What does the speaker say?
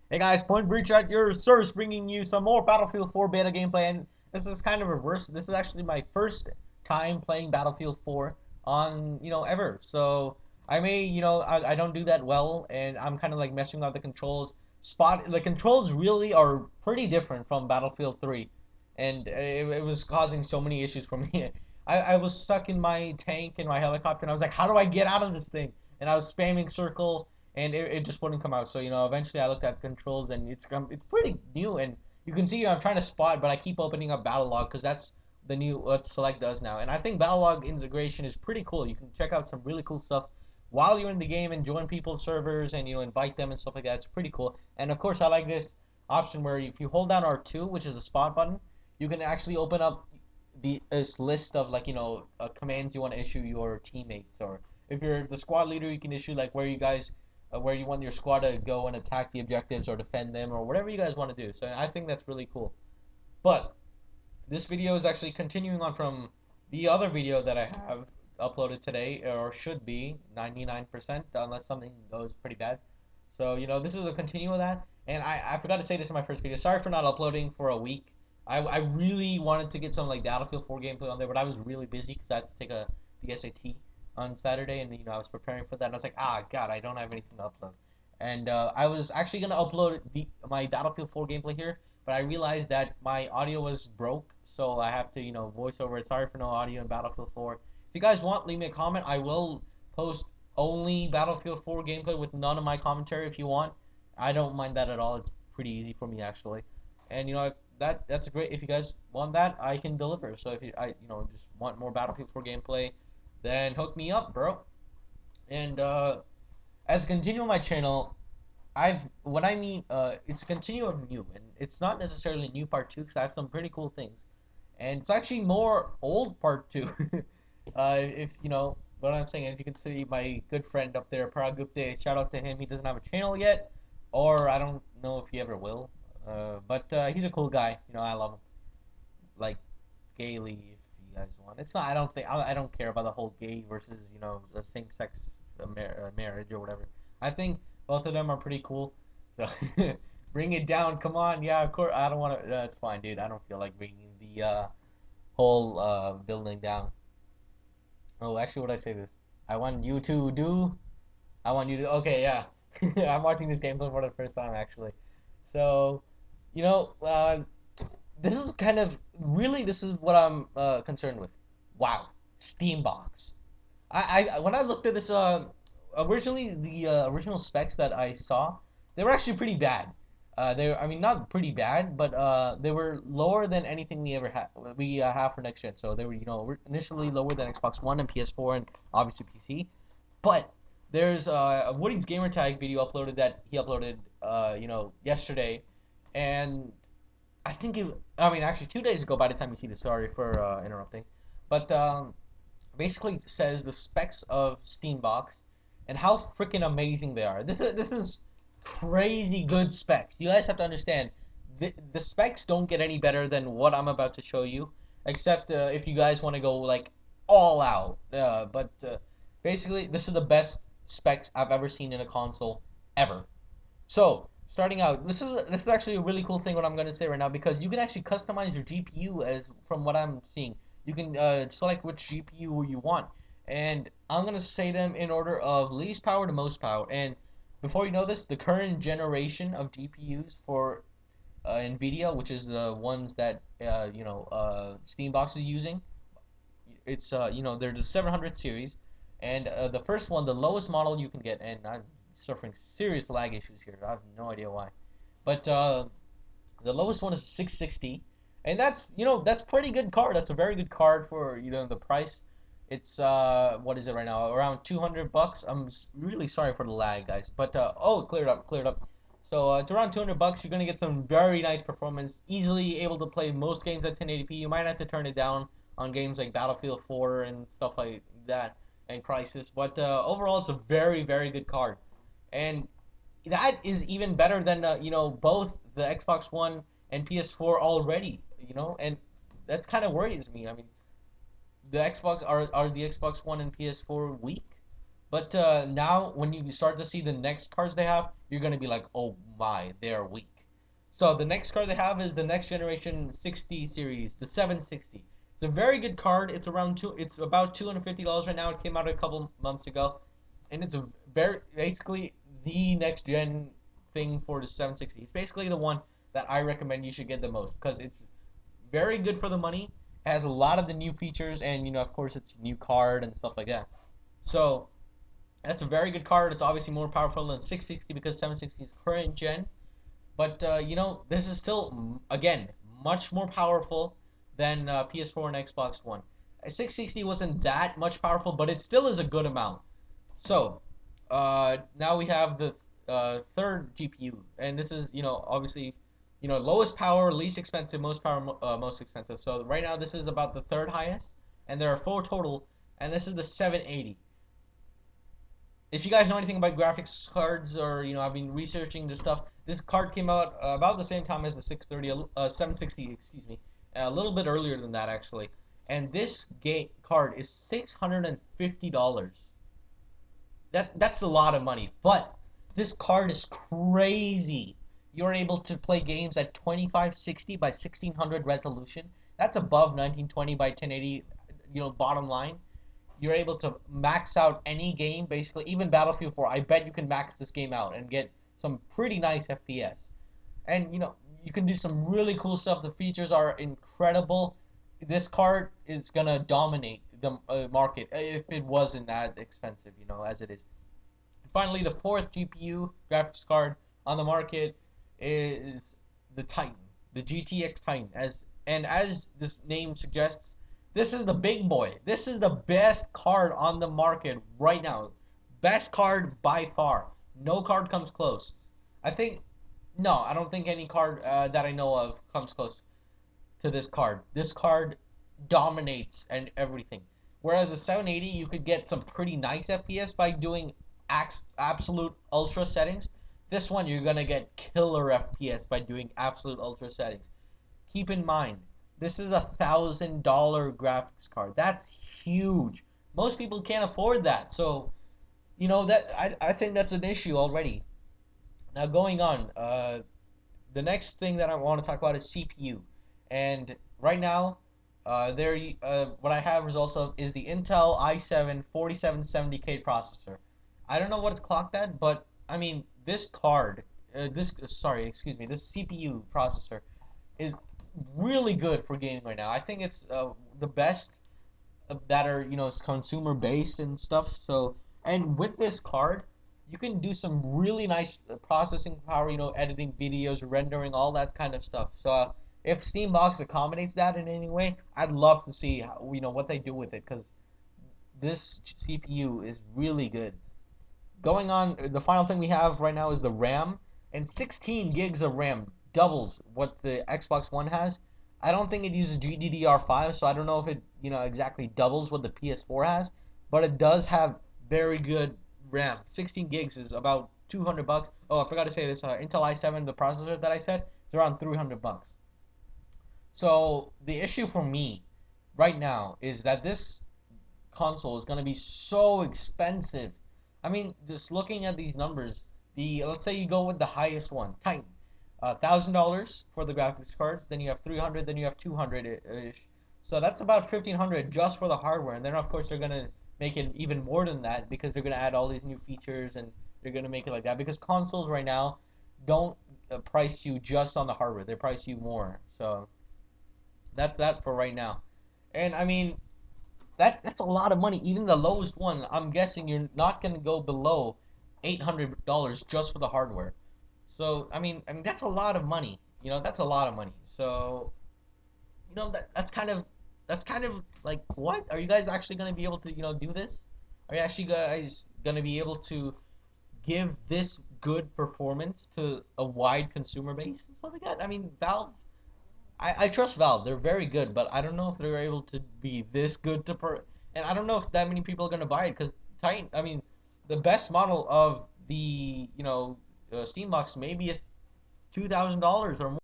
Hey guys, Point Breach at your service, bringing you some more Battlefield 4 beta gameplay, and this is kind of reverse. This is actually my first time playing Battlefield 4 on, ever. So I may, I don't do that well, and I'm kind of like messing up the controls. The controls really are pretty different from Battlefield 3, and it was causing so many issues for me. I was stuck in my tank in my helicopter, and I was like, how do I get out of this thing? And I was spamming circle and it just wouldn't come out. So eventually I looked at controls and it's pretty new, and you can see I'm trying to spot, but I keep opening up Battle Log because that's the new what Select does now, and I think Battle Log integration is pretty cool. You can check out some really cool stuff while you're in the game and join people's servers and invite them and stuff like that. It's pretty cool, and of course I like this option where if you hold down R2, which is the spot button, you can actually open up this list of like commands you want to issue your teammates, or if you're the squad leader, you can issue like where you want your squad to go and attack the objectives or defend them or whatever you guys want to do. So I think that's really cool. But this video is actually continuing on from the other video that I have uploaded today, or should be 99%, unless something goes pretty bad. So, this is a continue of that. And I forgot to say this in my first video. Sorry for not uploading for a week. I really wanted to get some like Battlefield 4 gameplay on there, but I was really busy because I had to take the SAT on Saturday, and I was preparing for that, and I was like, God, I don't have anything to upload. And I was actually gonna upload my Battlefield 4 gameplay here, but I realized that my audio was broke, so I have to voice over it. Sorry for no audio in Battlefield 4. If you guys want, leave me a comment. I will post only Battlefield 4 gameplay with none of my commentary if you want. I don't mind that at all. It's pretty easy for me actually. And that's a great. If you guys want that, I can deliver. So if just want more Battlefield 4 gameplay, then hook me up, bro. And as a continue on my channel, I've what I mean it's a continuum of new, and it's not necessarily new part two because I have some pretty cool things, and it's actually more old part two. If you know what I'm saying, if you can see my good friend up there, Parag Gupte, shout out to him. He doesn't have a channel yet, or I don't know if he ever will. But he's a cool guy. I love him. Like gaily, if you guys want. It's not. I don't think. I don't care about the whole gay versus the same-sex marriage or whatever. I think both of them are pretty cool. So bring it down. Come on. Yeah, of course. I don't want to. It's fine, dude. I don't feel like bringing the whole building down. Oh, actually, what I say this? I want you to do. I want you to. Okay, yeah. I'm watching this gameplay for the first time actually. So, you know, this is kind of really this is what I'm concerned with. Wow, Steambox. When I looked at this originally the original specs that I saw, they were actually pretty bad. I mean not pretty bad, but they were lower than anything we have for next gen. So they were initially lower than Xbox One and PS4 and obviously PC. But there's a Woody's Gamertag video uploaded that he uploaded yesterday, and I think I mean, actually, 2 days ago. By the time you see this, sorry for interrupting, but basically it says the specs of Steambox and how freaking amazing they are. This is crazy good specs. You guys have to understand. The specs don't get any better than what I'm about to show you, except if you guys want to go like all out. But basically, this is the best specs I've ever seen in a console ever. So, starting out, this is actually a really cool thing what I'm going to say right now, because you can actually customize your GPU as from what I'm seeing. You can select which GPU you want, and I'm going to say them in order of least power to most power. And before you know this, the current generation of GPUs for Nvidia, which is the ones that Steambox is using, it's they're the 700 series, and the first one, the lowest model you can get, and I'm suffering serious lag issues here. I have no idea why, but the lowest one is 660, and that's pretty good card. That's a very good card for the price. It's what is it right now? Around 200 bucks. I'm really sorry for the lag, guys, but oh, cleared up. So it's around 200 bucks. You're gonna get some very nice performance. Easily able to play most games at 1080p. You might have to turn it down on games like Battlefield 4 and stuff like that, and Crisis. But overall, it's a very, very good card, and that is even better than both the Xbox One and PS4 already. And that's kind of worries me. I mean, the Xbox are the Xbox One and PS4 weak? But now, when you start to see the next cards they have, you're gonna be like, oh my, they're weak. So the next card they have is the next generation 60 series, the 760. It's a very good card. It's around two. It's about $250 right now. It came out a couple months ago, and it's a very basically the next gen thing for the 760. It's basically the one that I recommend you should get the most because it's very good for the money. It has a lot of the new features, and of course, it's a new card and stuff like that. So that's a very good card. It's obviously more powerful than 660 because 760 is current gen. But this is still again much more powerful than PS4 and Xbox One. 660 wasn't that much powerful, but it still is a good amount. So now we have the third GPU, and this is obviously lowest power, least expensive, most power, most expensive. So right now this is about the third highest, and there are four total, and this is the 780. If you guys know anything about graphics cards, or I've been researching this stuff. This card came out about the same time as the 760, excuse me, a little bit earlier than that actually. And this game card is $650. That's a lot of money, but this card is crazy. You're able to play games at 2560 by 1600 resolution. That's above 1920 by 1080. Bottom line, you're able to max out any game, basically, even Battlefield 4. I bet you can max this game out and get some pretty nice FPS. And you can do some really cool stuff. The features are incredible. This card is gonna dominate the market if it wasn't that expensive, as it is. Finally, the fourth GPU graphics card on the market is the Titan, the GTX Titan. As this name suggests, this is the big boy. This is the best card on the market right now. Best card by far. No card comes close. I think no, I don't think any card that I know of comes close to this card. This card dominates and everything. Whereas the 780, you could get some pretty nice FPS by doing absolute ultra settings. This one, you're gonna get killer FPS by doing absolute ultra settings. Keep in mind, this is $1,000 graphics card. That's huge. Most people can't afford that. So, that I think that's an issue already. Now, going on, the next thing that I want to talk about is CPU. And right now, what I have results of is the Intel i7 4770K processor. I don't know what it's clocked at, but I mean, this card, this CPU processor is really good for gaming right now. I think it's the best that are consumer based and stuff. So, and with this card, you can do some really nice processing power. Editing videos, rendering, all that kind of stuff. So, if Steambox accommodates that in any way, I'd love to see what they do with it because this CPU is really good. Going on, the final thing we have right now is the RAM, and 16 gigs of RAM doubles what the Xbox One has. I don't think it uses GDDR5, so I don't know if it exactly doubles what the PS4 has, but it does have very good RAM. 16 gigs is about 200 bucks. Oh, I forgot to say this. Intel i7, the processor that I said, is around 300 bucks. So the issue for me right now is that this console is going to be so expensive. I mean, just looking at these numbers, let's say you go with the highest one, Titan, $1,000 for the graphics cards. Then you have 300. Then you have 200 ish. So that's about 1,500 just for the hardware. And then of course they're gonna make it even more than that because they're gonna add all these new features and they're gonna make it like that because consoles right now don't price you just on the hardware. They price you more. So that's that for right now. And I mean, that's a lot of money. Even the lowest one, I'm guessing you're not gonna go below $800 just for the hardware. So I mean that's a lot of money. That's a lot of money. So that's kind of like, what are you guys actually gonna be able to do this? Are you actually guys gonna be able to give this good performance to a wide consumer base and stuff like that? I mean, Valve, I trust Valve. They're very good, but I don't know if they're able to be this good and I don't know if that many people are gonna buy it because Titan. I mean, the best model of the Steam box maybe $2,000 or more.